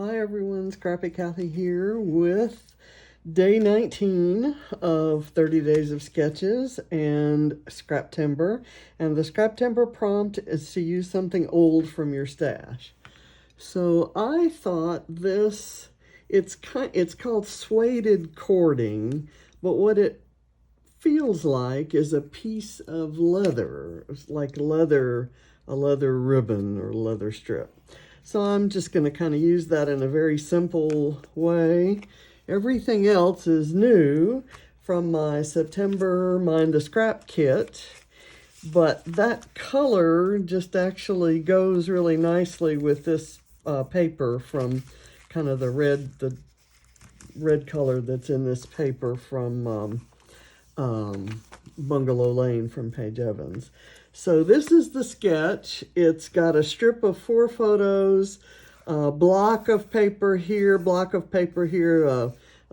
Hi everyone, Scrappy Kathy here with day 19 of 30 Days of Sketches and Scraptember. And the Scraptember prompt is to use something old from your stash. So I thought it's called sueded cording, but what it feels like is a piece of leather. It's like a leather ribbon or leather strip. So I'm just going to kind of use that in a very simple way. Everything else is new from my September Mind the Scrap kit, but that color just actually goes really nicely with this paper from kind of the red color that's in this paper from Bungalow Lane from Paige Evans. So this is the sketch. It's got a strip of 4 photos, a block of paper here, a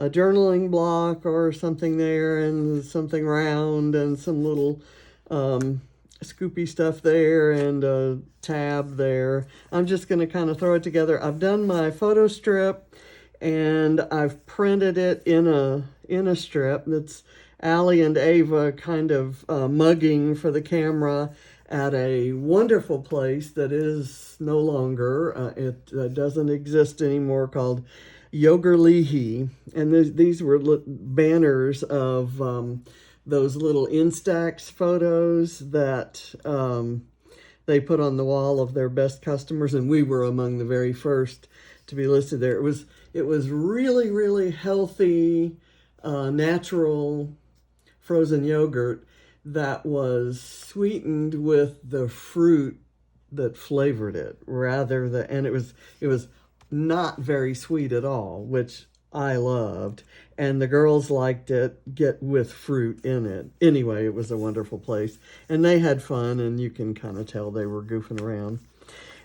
journaling block or something there, and something round, and some little scoopy stuff there, and a tab there. I'm just going to kind of throw it together. I've done my photo strip, and I've printed it in a strip that's Allie and Ava kind of mugging for the camera at a wonderful place that is no longer, it doesn't exist anymore, called Yogurlihi. And these were banners of those little Instax photos that they put on the wall of their best customers, and we were among the very first to be listed there. It was really, really healthy, natural frozen yogurt that was sweetened with the fruit that flavored it, and it was not very sweet at all, which I loved, and the girls liked it with fruit in it. Anyway, it was a wonderful place, and they had fun, and you can kind of tell they were goofing around.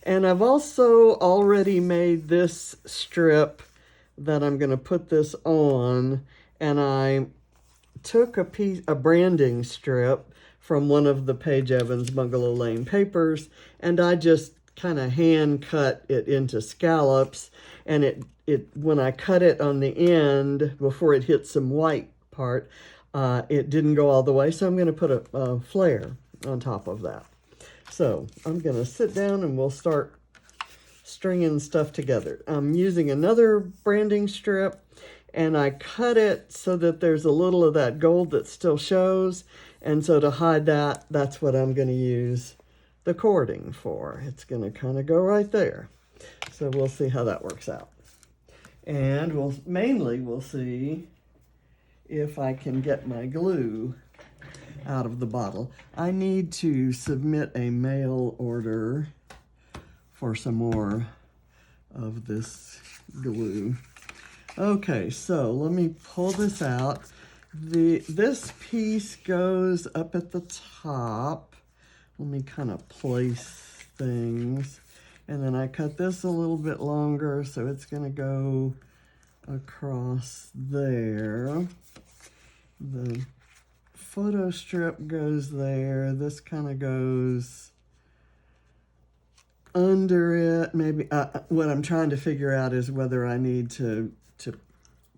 And I've also already made this strip that I'm going to put this on, and I took a branding strip from one of the Paige Evans Bungalow Lane papers, and I just kind of hand cut it into scallops, and it when I cut it on the end before it hit some white part, it didn't go all the way, so I'm going to put a flare on top of that. So I'm going to sit down and we'll start stringing stuff together. I'm using another branding strip, and I cut it so that there's a little of that gold that still shows. And so to hide that, that's what I'm going to use the cording for. It's going to kind of go right there. So we'll see how that works out. And we'll see if I can get my glue out of the bottle. I need to submit a mail order for some more of this glue. Okay, so let me pull this out. This piece goes up at the top. Let me kind of place things. And then I cut this a little bit longer, so it's going to go across there. The photo strip goes there. This kind of goes under it. Maybe what I'm trying to figure out is whether I need to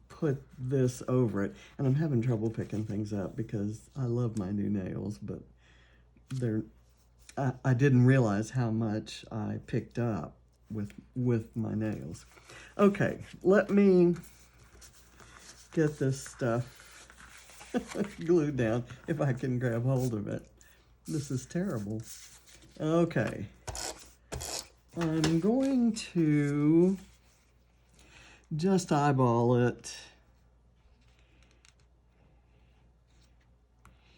put this over it. And I'm having trouble picking things up because I love my new nails, but I didn't realize how much I picked up with my nails. Okay, let me get this stuff glued down if I can grab hold of it. This is terrible. Okay, I'm going to just eyeball it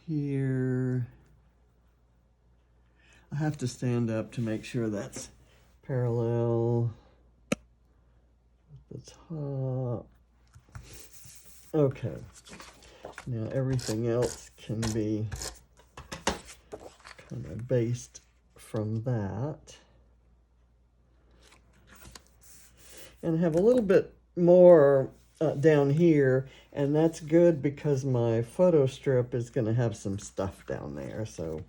here. I have to stand up to make sure that's parallel at the top. Okay, now everything else can be kind of based from that. And have a little bit more down here, and that's good because my photo strip is going to have some stuff down there, so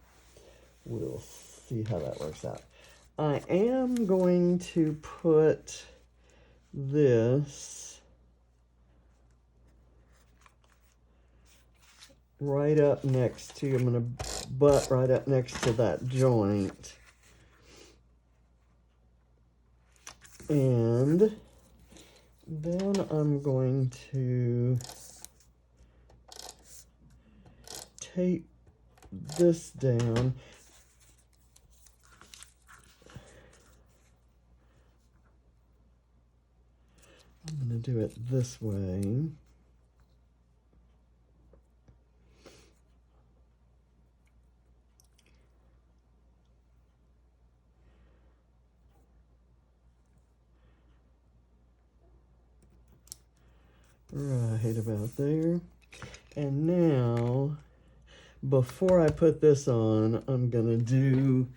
we'll see how that works out. I am going to put this right up next to, I'm going to butt right up next to that joint. And then I'm going to tape this down. I'm going to do it this way. Right about there. And now, before I put this on, I'm gonna do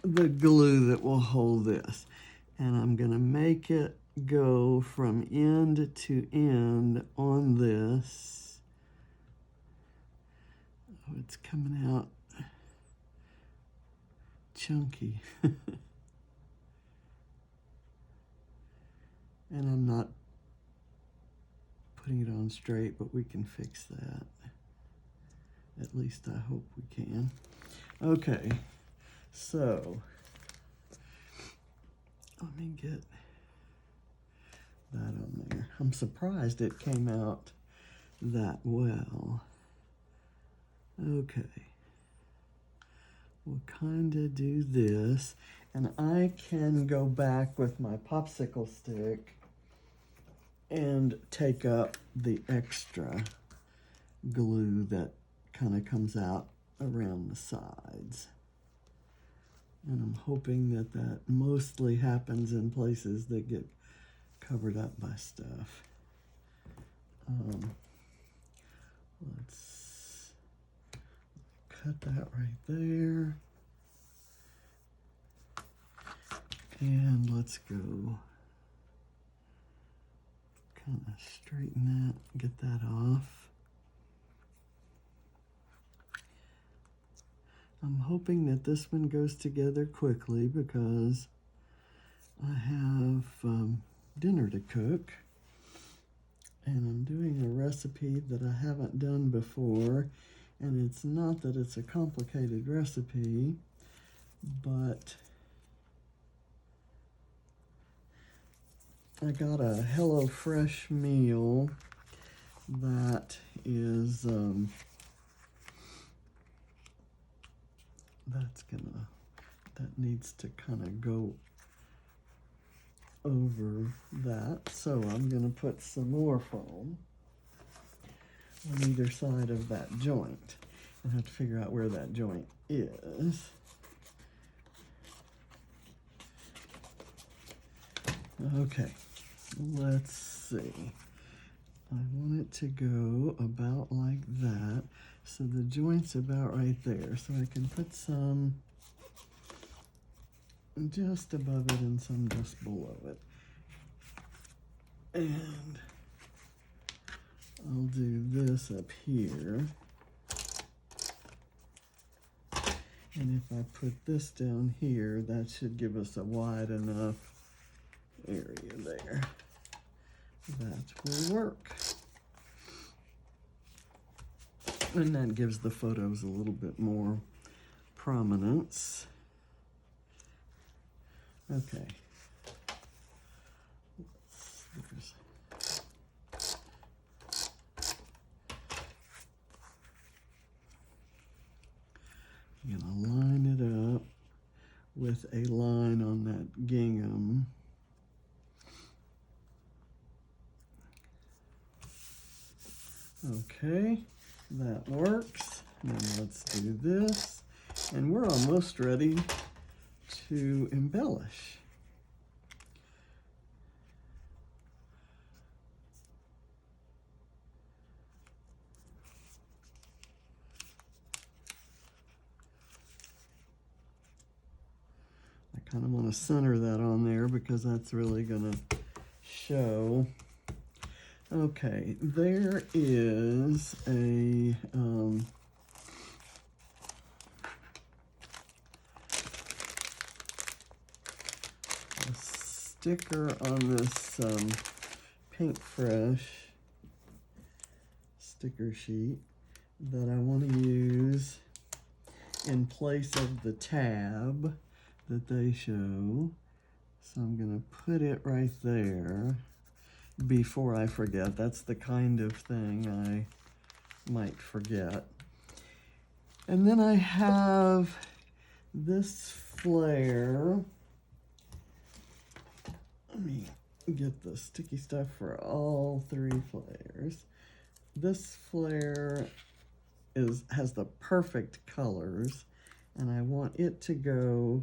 the glue that will hold this. And I'm gonna make it go from end to end on this. Oh, it's coming out chunky. And I'm not putting it on straight, but we can fix that. At least I hope we can. Okay, so let me get that on there. I'm surprised it came out that well. Okay, we'll kind of do this, and I can go back with my popsicle stick and take up the extra glue that kind of comes out around the sides. And I'm hoping that that mostly happens in places that get covered up by stuff. Let's cut that right there. And let's go kind of straighten that, get that off. I'm hoping that this one goes together quickly because I have dinner to cook, and I'm doing a recipe that I haven't done before, and it's not that it's a complicated recipe, but I got a HelloFresh meal that is that needs to kind of go over that. So I'm gonna put some more foam on either side of that joint. I have to figure out where that joint is. Okay, let's see. I want it to go about like that. So the joint's about right there. So I can put some just above it and some just below it. And I'll do this up here. And if I put this down here, that should give us a wide enough area there. That will work. And that gives the photos a little bit more prominence. Okay. I'm gonna line it up with a line on that gingham. Okay, that works. Now let's do this. And we're almost ready to embellish. I kind of want to center that on there because that's really going to show. Okay, there is a sticker on this Pink Fresh sticker sheet that I want to use in place of the tab that they show. So I'm going to put it right there before I forget. That's the kind of thing I might forget. And then I have this flare. Let me get the sticky stuff for all three flares. This flare has the perfect colors, and I want it to go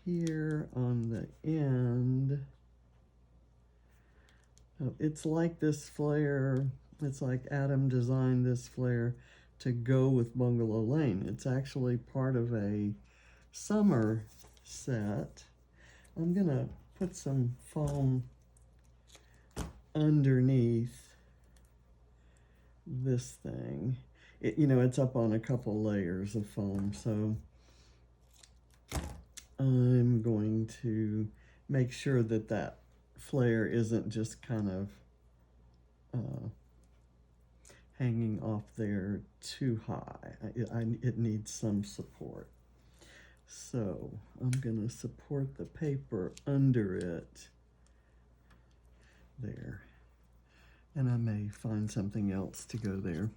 here on the end. Oh, it's like this flare, it's like Adam designed this flare to go with Bungalow Lane. It's actually part of a summer set. I'm gonna put some foam underneath this thing. You know, it's up on a couple layers of foam, so I'm going to make sure that that flare isn't just kind of hanging off there too high. It needs some support. So I'm going to support the paper under it there. And I may find something else to go there.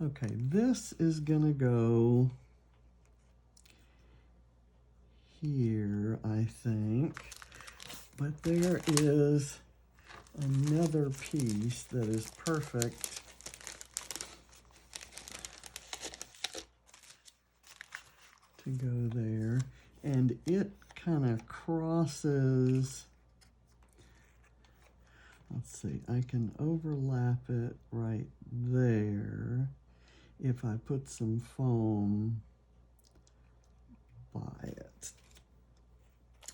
Okay, this is going to go here, I think. But there is another piece that is perfect to go there. And it kind of crosses. Let's see, I can overlap it right there if I put some foam by it.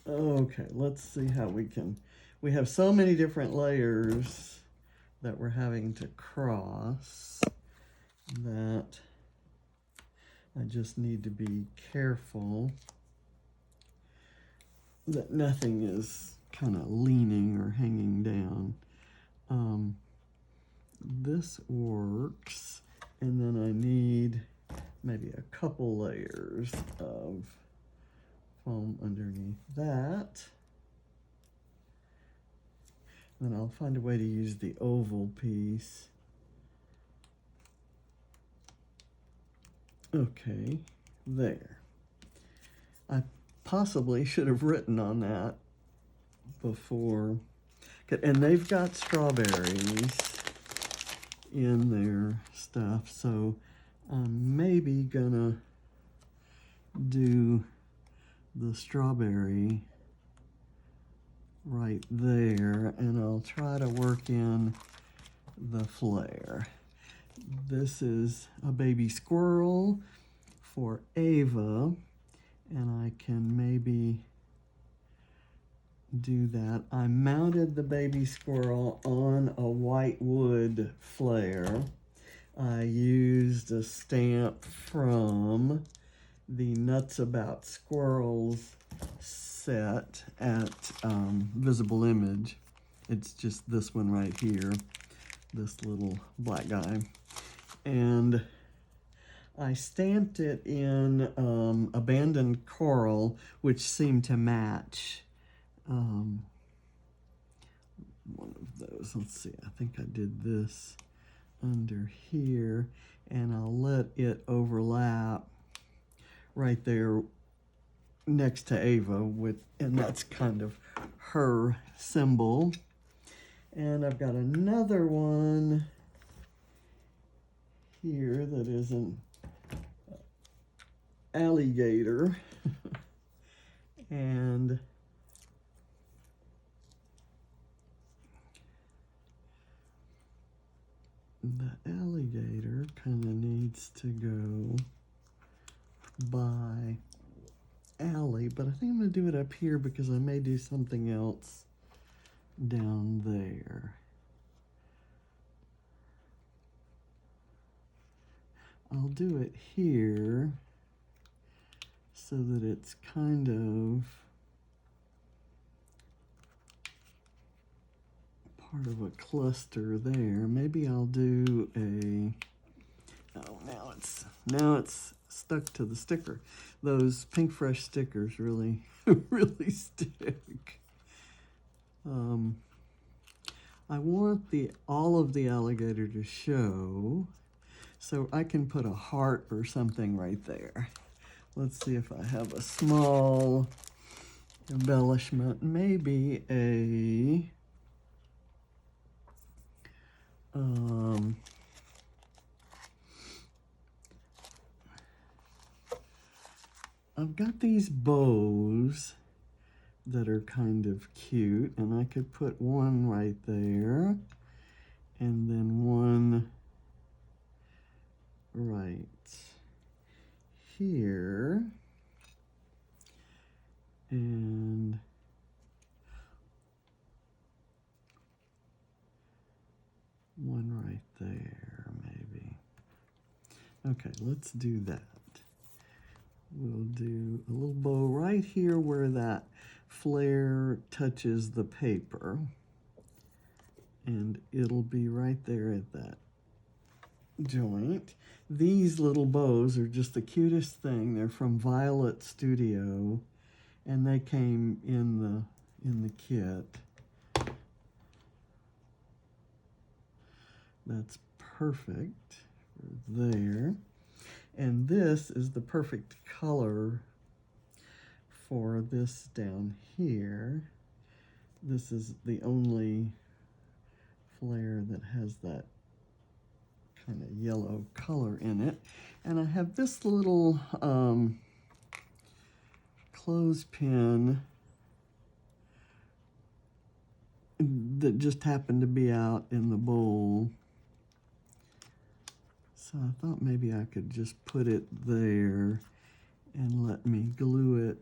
Okay, let's see how we have so many different layers that we're having to cross that I just need to be careful that nothing is kind of leaning or hanging down. This works, and then I need maybe a couple layers of foam underneath that. Then I'll find a way to use the oval piece. Okay, there. I possibly should have written on that before. And they've got strawberries in their stuff, so I'm maybe gonna do the strawberry right there, and I'll try to work in the flare. This is a baby squirrel for Ava, and I can maybe do that. I mounted the baby squirrel on a white wood flare. I used a stamp from the Nuts About Squirrels set at Visible Image. It's just this one right here, this little black guy. And I stamped it in Abandoned Coral, which seemed to match one of those. Let's see, I think I did this under here, and I'll let it overlap right there next to Ava and that's kind of her symbol. And I've got another one here that is an alligator. And the alligator kind of needs to go by Allie, but I think I'm going to do it up here because I may do something else down there. I'll do it here so that it's kind of part of a cluster there. Maybe I'll do a, oh, now it's stuck to the sticker. Those Pink Fresh stickers really, really stick. I want all of the alligator to show, so I can put a heart or something right there. Let's see if I have a small embellishment, maybe I've got these bows that are kind of cute, and I could put one right there, and then one right here, and one right there, maybe. Okay, let's do that. We'll do a little bow right here where that flare touches the paper, and it'll be right there at that joint. These little bows are just the cutest thing. They're from Violet Studio, and they came in the kit. That's perfect there. And this is the perfect color for this down here. This is the only flare that has that kind of yellow color in it. And I have this little clothespin that just happened to be out in the bowl. So I thought maybe I could just put it there and let me glue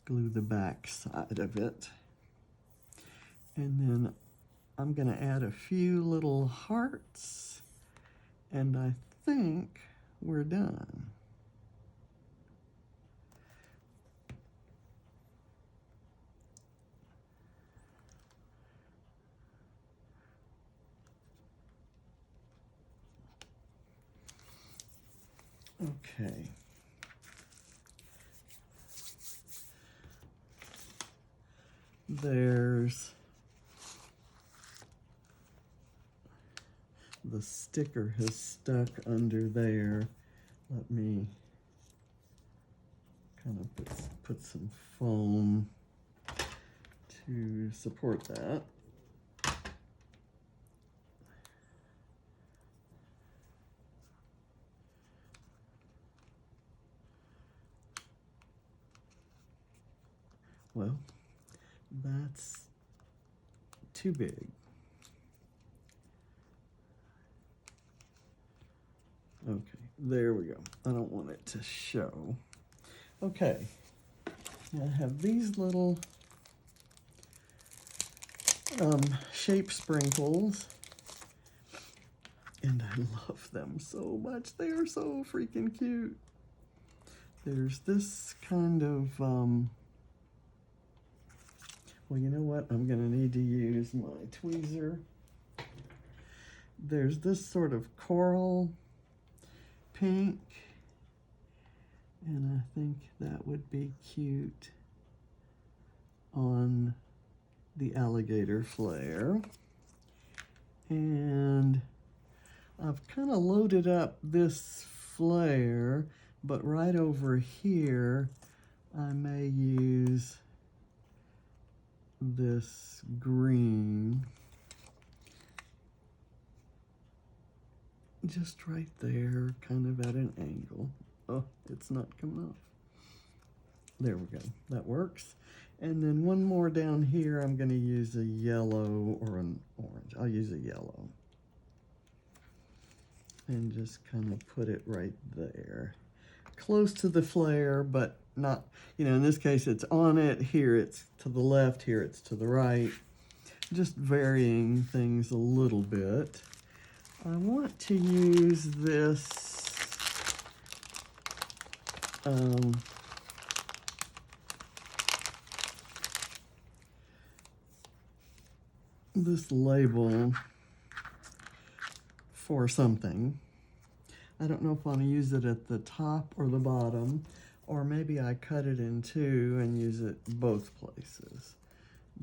the back side of it. And then I'm gonna add a few little hearts, and I think we're done. Okay. There's the sticker has stuck under there. Let me kind of put some foam to support that. Well, that's too big. Okay, there we go. I don't want it to show. Okay, now I have these little shape sprinkles, and I love them so much. They are so freaking cute. There's this kind of, well, you know what? I'm gonna need to use my tweezer. There's this sort of coral pink, and I think that would be cute on the alligator flare. And I've kind of loaded up this flare, but right over here I may use this green just right there, kind of at an angle. Oh, it's not coming off. There we go. That works. And then one more down here. I'm going to use a yellow or an orange. I'll use a yellow. And just kind of put it right there. Close to the flare, but not, you know, in this case it's on it. Here it's to the left, here it's to the right. Just varying things a little bit. I want to use this this label for something. I don't know if I want to use it at the top or the bottom, or maybe I cut it in two and use it both places.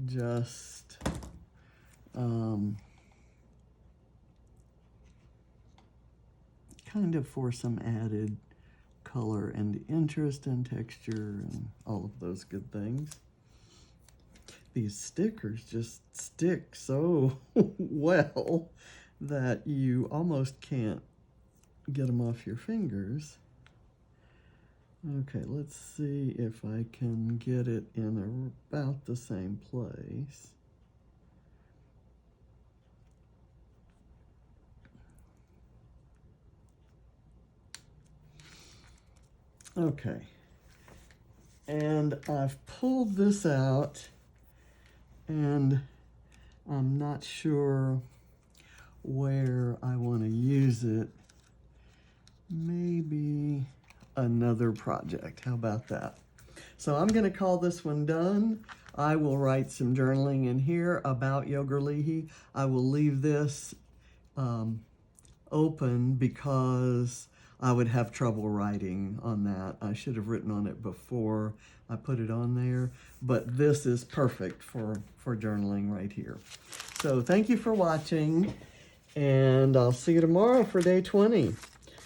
Just kind of for some added color and interest and texture and all of those good things. These stickers just stick so well that you almost can't get them off your fingers. Okay, let's see if I can get it in about the same place. Okay, and I've pulled this out, and I'm not sure where I want to use it. Maybe another project. How about that? So I'm going to call this one done. I will write some journaling in here about Yogurlihi. I will leave this open because I would have trouble writing on that. I should have written on it before I put it on there, but this is perfect for journaling right here. So thank you for watching, and I'll see you tomorrow for day 20.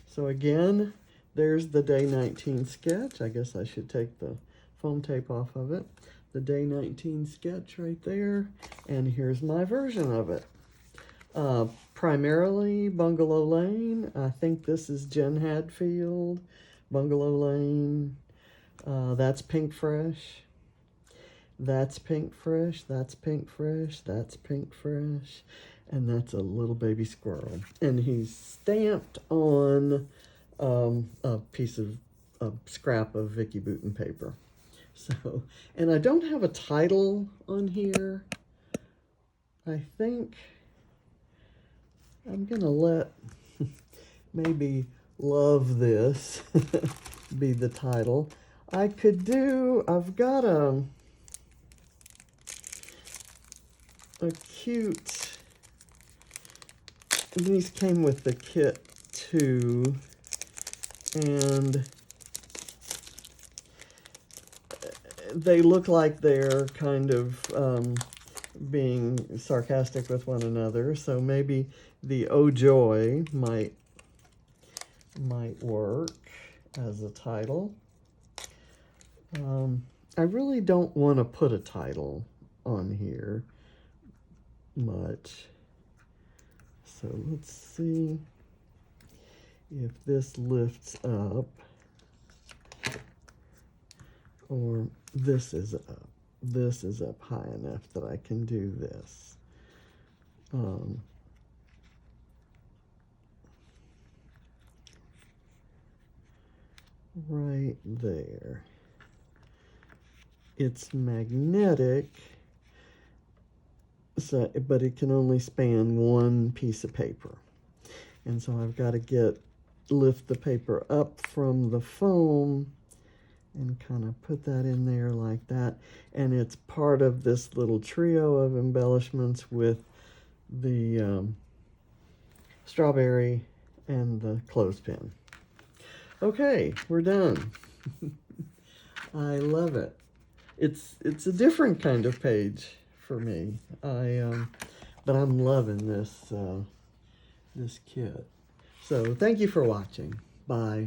So again, there's the day 19 sketch. I guess I should take the foam tape off of it. The day 19 sketch right there, and here's my version of it. Primarily Bungalow Lane. I think this is Jen Hadfield. Bungalow Lane. That's Pink Fresh. That's Pink Fresh. That's Pink Fresh. That's Pink Fresh. And that's a little baby squirrel. And he's stamped on a piece of a scrap of Vicky Bouton paper. So, and I don't have a title on here. I think I'm gonna let maybe Love This be the title. I could do, I've got a cute, these came with the kit too, and they look like they're kind of being sarcastic with one another, so maybe the Oh Joy might work as a title. I really don't want to put a title on here much, so let's see if this lifts up, or this is up. This is up high enough that I can do this. Right there. It's magnetic, so, but it can only span one piece of paper. And so I've got to lift the paper up from the foam and kind of put that in there like that. And it's part of this little trio of embellishments with the strawberry and the clothespin. Okay, we're done. I love it. It's a different kind of page for me. But I'm loving this this kit. So thank you for watching. Bye.